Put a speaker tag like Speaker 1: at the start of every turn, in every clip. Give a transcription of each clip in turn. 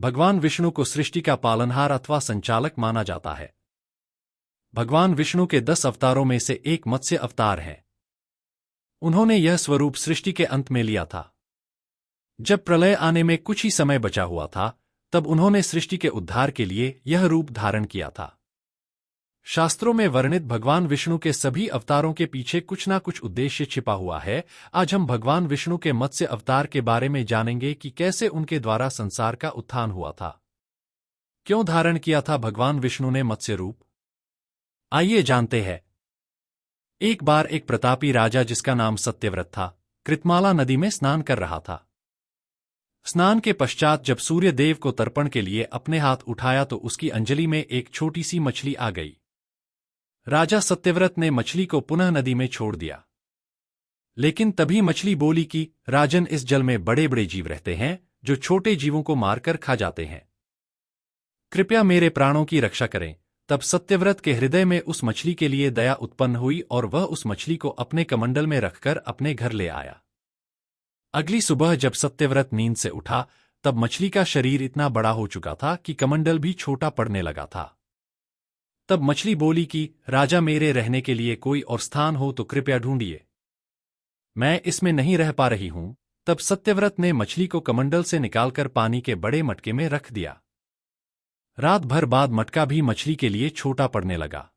Speaker 1: भगवान विष्णु को सृष्टि का पालनहार अथवा संचालक माना जाता है। भगवान विष्णु के 10 अवतारों में से एक मत्स्य अवतार है। उन्होंने यह स्वरूप सृष्टि के अंत में लिया था। जब प्रलय आने में कुछ ही समय बचा हुआ था, तब उन्होंने सृष्टि के उद्धार के लिए यह रूप धारण किया था। शास्त्रों में वर्णित भगवान विष्णु के सभी अवतारों के पीछे कुछ ना कुछ उद्देश्य छिपा हुआ है। आज हम भगवान विष्णु के मत्स्य अवतार के बारे में जानेंगे कि कैसे उनके द्वारा संसार का उत्थान हुआ था। क्यों धारण किया था भगवान विष्णु ने मत्स्य रूप? आइए जानते हैं। एक बार एक प्रतापी राजा जिसका नाम सत्यव्रत था, कृतमाला नदी में स्नान कर रहा था। स्नान के पश्चात जब सूर्य देव को तर्पण के लिए अपने हाथ उठाया तो उसकी अंजलि में एक छोटी सी मछली आ गई। राजा सत्यव्रत ने मछली को पुनः नदी में छोड़ दिया। लेकिन तभी मछली बोली कि राजन, इस जल में बड़े बड़े जीव रहते हैं जो छोटे जीवों को मारकर खा जाते हैं। कृपया मेरे प्राणों की रक्षा करें। तब सत्यव्रत के हृदय में उस मछली के लिए दया उत्पन्न हुई और वह उस मछली को अपने कमंडल में रखकर अपने घर ले आया। अगली सुबह जब सत्यव्रत नींद से उठा, तब मछली का शरीर इतना बड़ा हो चुका था कि कमंडल भी छोटा पड़ने लगा था। तब मछली बोली कि राजा, मेरे रहने के लिए कोई और स्थान हो तो कृपया ढूंढिए, मैं इसमें नहीं रह पा रही हूं। तब सत्यव्रत ने मछली को कमंडल से निकालकर पानी के बड़े मटके में रख दिया। रात भर बाद मटका भी मछली के लिए छोटा पड़ने लगा।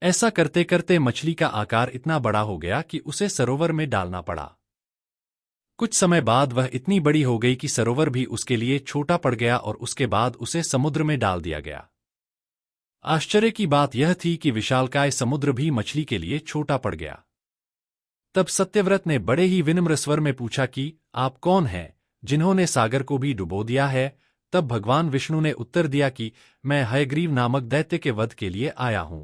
Speaker 1: ऐसा करते करते मछली का आकार इतना बड़ा हो गया कि उसे सरोवर में डालना पड़ा। कुछ समय बाद वह इतनी बड़ी हो गई कि सरोवर भी उसके लिए छोटा पड़ गया और उसके बाद उसे समुद्र में डाल दिया गया। आश्चर्य की बात यह थी कि विशालकाय समुद्र भी मछली के लिए छोटा पड़ गया। तब सत्यव्रत ने बड़े ही विनम्र स्वर में पूछा कि आप कौन हैं, जिन्होंने सागर को भी डुबो दिया है? तब भगवान विष्णु ने उत्तर दिया कि मैं हयग्रीव नामक दैत्य के वध के लिए आया हूं,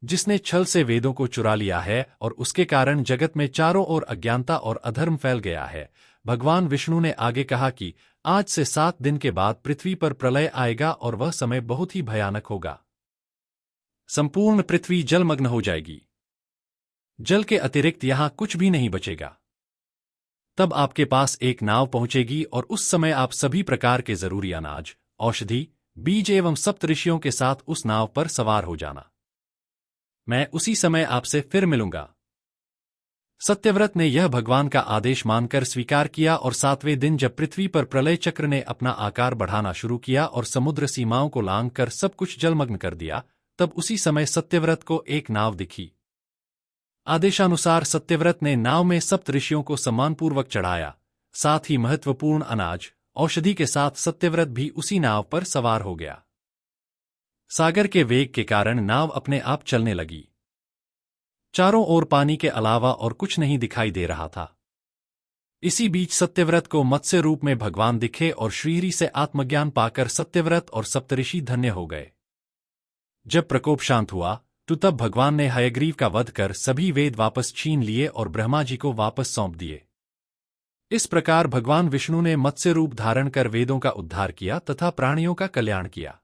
Speaker 1: जिसने छल से वेदों को चुरा लिया है और उसके कारण जगत में चारों ओर अज्ञानता और अधर्म फैल गया है। भगवान विष्णु ने आगे कहा कि आज से 7 दिन के बाद पृथ्वी पर प्रलय आएगा और वह समय बहुत ही भयानक होगा। संपूर्ण पृथ्वी जलमग्न हो जाएगी। जल के अतिरिक्त यहां कुछ भी नहीं बचेगा। तब आपके पास एक नाव पहुंचेगी और उस समय आप सभी प्रकार के जरूरी अनाज, औषधि, बीज एवं सप्तऋषियों के साथ उस नाव पर सवार हो जाना। मैं उसी समय आपसे फिर मिलूंगा। सत्यव्रत ने यह भगवान का आदेश मानकर स्वीकार किया और 7वें दिन जब पृथ्वी पर प्रलय चक्र ने अपना आकार बढ़ाना शुरू किया और समुद्र सीमाओं को लांघकर सब कुछ जलमग्न कर दिया, तब उसी समय सत्यव्रत को एक नाव दिखी। आदेशानुसार सत्यव्रत ने नाव में सप्तऋषियों को सम्मानपूर्वक चढ़ाया। साथ ही महत्वपूर्ण अनाज, औषधि के साथ सत्यव्रत भी उसी नाव पर सवार हो गया। सागर के वेग के कारण नाव अपने आप चलने लगी। चारों ओर पानी के अलावा और कुछ नहीं दिखाई दे रहा था। इसी बीच सत्यव्रत को मत्स्य रूप में भगवान दिखे और श्रीहरि से आत्मज्ञान पाकर सत्यव्रत और सप्तऋषि धन्य हो गए। जब प्रकोप शांत हुआ तो तब भगवान ने हयग्रीव का वध कर सभी वेद वापस छीन लिए और ब्रह्मा जी को वापस सौंप दिए। इस प्रकार भगवान विष्णु ने मत्स्य रूप धारण कर वेदों का उद्धार किया तथा प्राणियों का कल्याण किया।